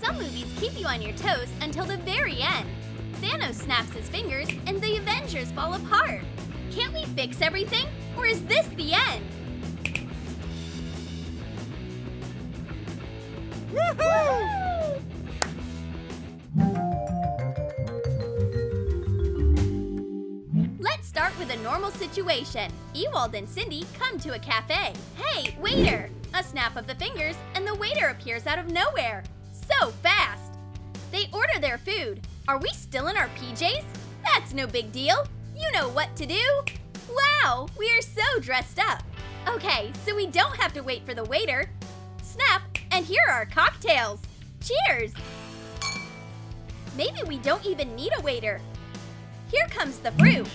Some movies keep you on your toes until the very end. Thanos snaps his fingers and the Avengers fall apart. Can't we fix everything? Or is this the end? Woohoo! Let's start with a normal situation. Ewald and Cindy come to a cafe. Hey, waiter! A snap of the fingers and the waiter appears out of nowhere. So fast! They order their food. Are we still in our PJs? That's no big deal. You know what to do. Wow, we are so dressed up. Okay, so we don't have to wait for the waiter. Snap, and here are our cocktails. Cheers! Maybe we don't even need a waiter. Here comes the fruit.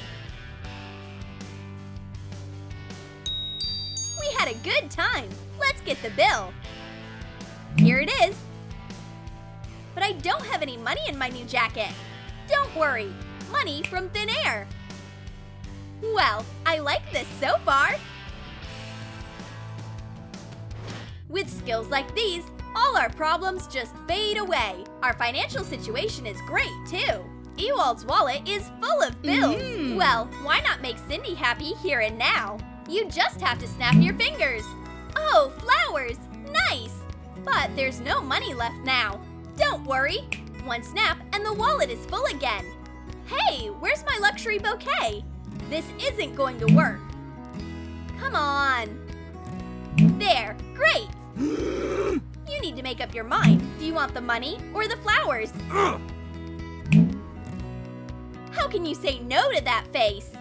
We had a good time. Let's get the bill. Here it is. But I don't have any money in my new jacket. Don't worry, money from thin air. Well, I like this so far. With skills like these, all our problems just fade away. Our financial situation is great too. Ewald's wallet is full of bills. Well, why not make Cindy happy here and now? You just have to snap your fingers. Oh, flowers! Nice! But there's no money left now. Don't worry. One snap and the wallet is full again. Hey, where's my luxury bouquet? This isn't going to work. Come on. There, great. You need to make up your mind. Do you want the money or the flowers? How can you say no to that face?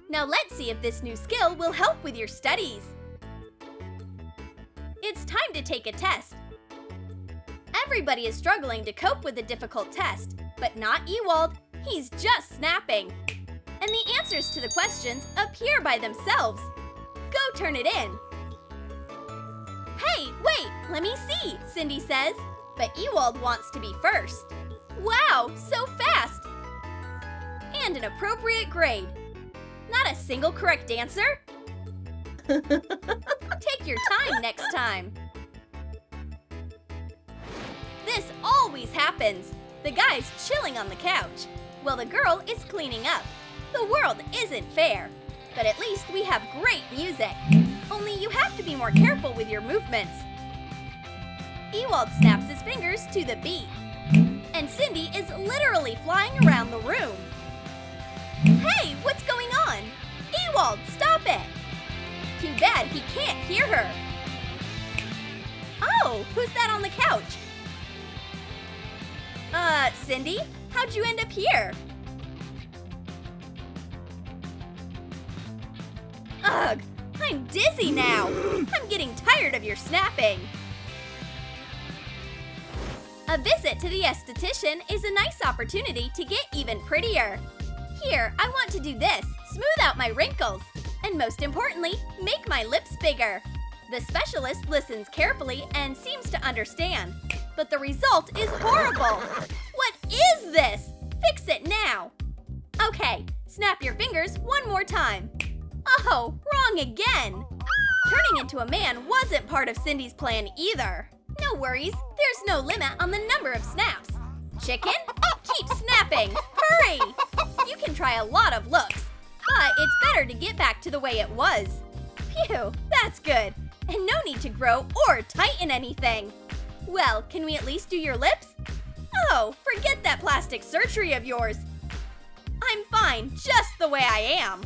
Now let's see if this new skill will help with your studies. It's time to take a test. Everybody is struggling to cope with a difficult test, but not Ewald. He's just snapping. And the answers to the questions appear by themselves. Go turn it in. Hey, wait, let me see, Cindy says. But Ewald wants to be first. Wow, so fast! And an appropriate grade. Not a single correct answer? Take your time next time. This always happens. The guy's chilling on the couch, while the girl is cleaning up. The world isn't fair, but at least we have great music. Only you have to be more careful with your movements. Ewald snaps his fingers to the beat, and Cindy is literally flying around the room. Hey, what's going on? Ewald, stop it! Too bad he can't hear her. Oh, who's that on the couch? Cindy, how'd you end up here? Ugh, I'm dizzy now. I'm getting tired of your snapping. A visit to the esthetician is a nice opportunity to get even prettier. Here, I want to do this, smooth out my wrinkles, and most importantly, make my lips bigger. The specialist listens carefully and seems to understand, but the result is horrible. What is this? Fix it now. Okay, snap your fingers one more time. Oh, wrong again. Turning into a man wasn't part of Cindy's plan either. No worries, there's no limit on the number of snaps. Chicken, keep snapping, hurry! You can try a lot of looks, but it's better to get back to the way it was. Phew, that's good. And no need to grow or tighten anything. Well, can we at least do your lips? Oh, forget that plastic surgery of yours. I'm fine just the way I am.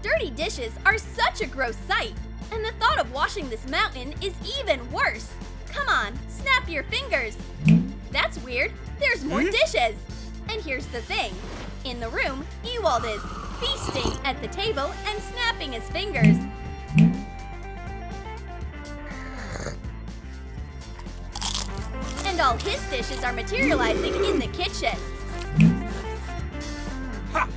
Dirty dishes are such a gross sight, and the thought of washing this mountain is even worse. Come on, snap your fingers. That's weird. There's more dishes. And here's the thing. In the room, Ewald is feasting at the table and snapping his fingers. And all his dishes are materializing in the kitchen. Ha!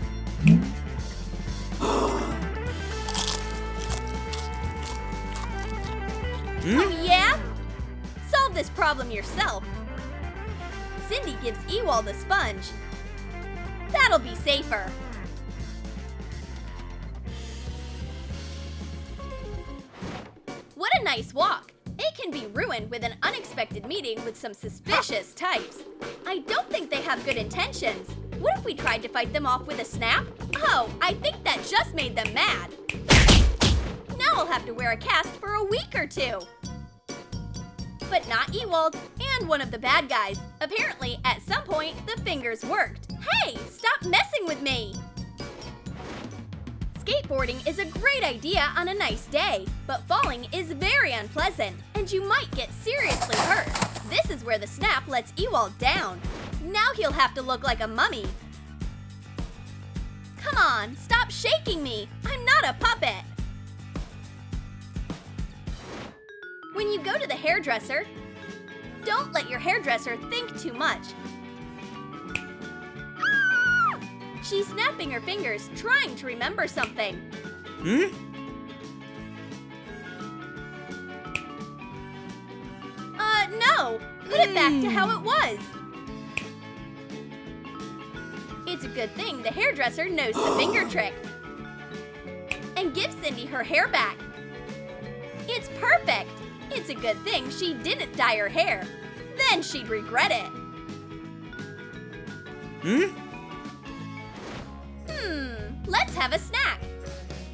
Oh yeah? Solve this problem yourself. Cindy gives Ewald a sponge. That'll be safer. nice walk. It can be ruined with an unexpected meeting with some suspicious types. I don't think they have good intentions. What if we tried to fight them off with a snap? Oh, I think that just made them mad. Now I'll have to wear a cast for a week or two. But not Ewald and one of the bad guys. Apparently, at some point, the fingers worked. Hey, stop messing with me! Skateboarding is a great idea on a nice day, but falling is very unpleasant, and you might get seriously hurt. This is where the snap lets Ewald down. Now he'll have to look like a mummy. Come on, stop shaking me! I'm not a puppet! When you go to the hairdresser, don't let your hairdresser think too much. She's snapping her fingers, trying to remember something. No! Put it back to how it was. It's a good thing the hairdresser knows the finger trick. And gives Cindy her hair back. It's perfect! It's a good thing she didn't dye her hair. Then she'd regret it. Let's have a snack.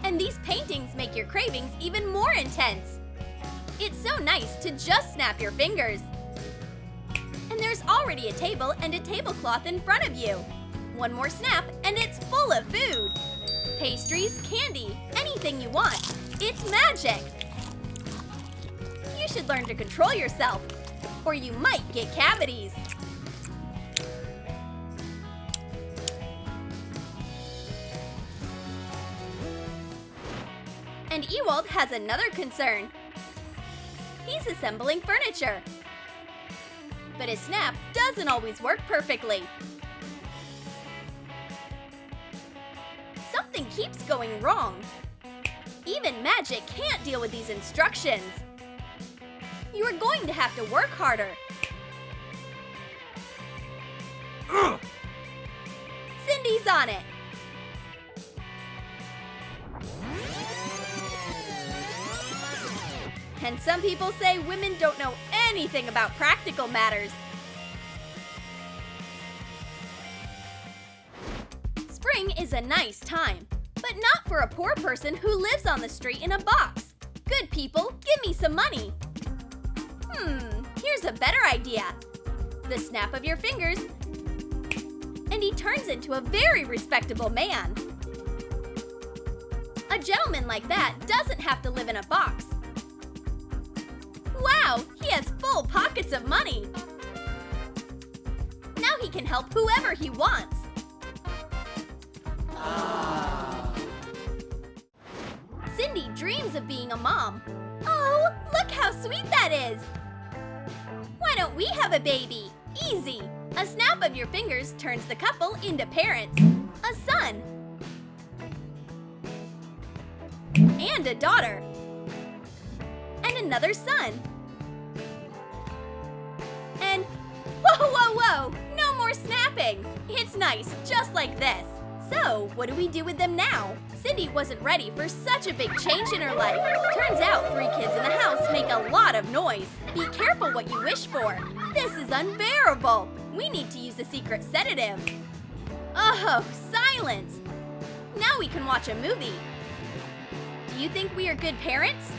And these paintings make your cravings even more intense. It's so nice to just snap your fingers. And there's already a table and a tablecloth in front of you. One more snap and it's full of food. Pastries, candy, anything you want. It's magic. You should learn to control yourself, or you might get cavities. And Ewald has another concern. He's assembling furniture. But his snap doesn't always work perfectly. Something keeps going wrong. Even magic can't deal with these instructions. You are going to have to work harder. Cindy's on it. And some people say women don't know anything about practical matters. Spring is a nice time, but not for a poor person who lives on the street in a box. Good people, give me some money. Here's a better idea. The snap of your fingers, and he turns into a very respectable man. A gentleman like that doesn't have to live in a box. Wow, he has full pockets of money. Now he can help whoever he wants. Cindy dreams of being a mom. Oh, look how sweet that is. Why don't we have a baby? Easy. A snap of your fingers turns the couple into parents. A son. And a daughter. And another son. And whoa, whoa, whoa! No more snapping! It's nice, just like this. So, what do we do with them now? Cindy wasn't ready for such a big change in her life. Turns out 3 kids in the house make a lot of noise. Be careful what you wish for. This is unbearable. We need to use a secret sedative. Oh, silence! Now we can watch a movie. Do you think we are good parents?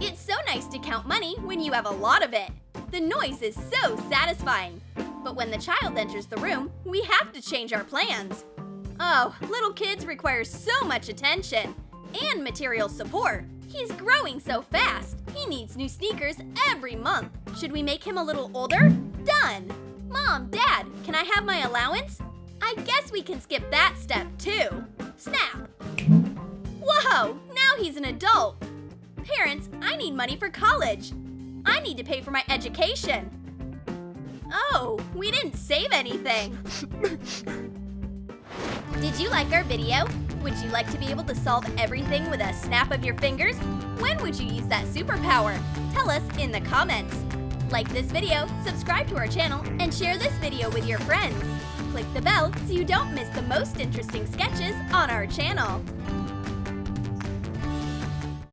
It's so nice to count money when you have a lot of it. The noise is so satisfying. But when the child enters the room, we have to change our plans. Oh, little kids require so much attention and material support. He's growing so fast. He needs new sneakers every month. Should we make him a little older? Done! Mom, Dad, can I have my allowance? I guess we can skip that step too. Snap! Whoa, now he's an adult. Parents, I need money for college. I need to pay for my education. Oh, we didn't save anything. Did you like our video? Would you like to be able to solve everything with a snap of your fingers? When would you use that superpower? Tell us in the comments. Like this video, subscribe to our channel, and share this video with your friends. Click the bell so you don't miss the most interesting sketches on our channel.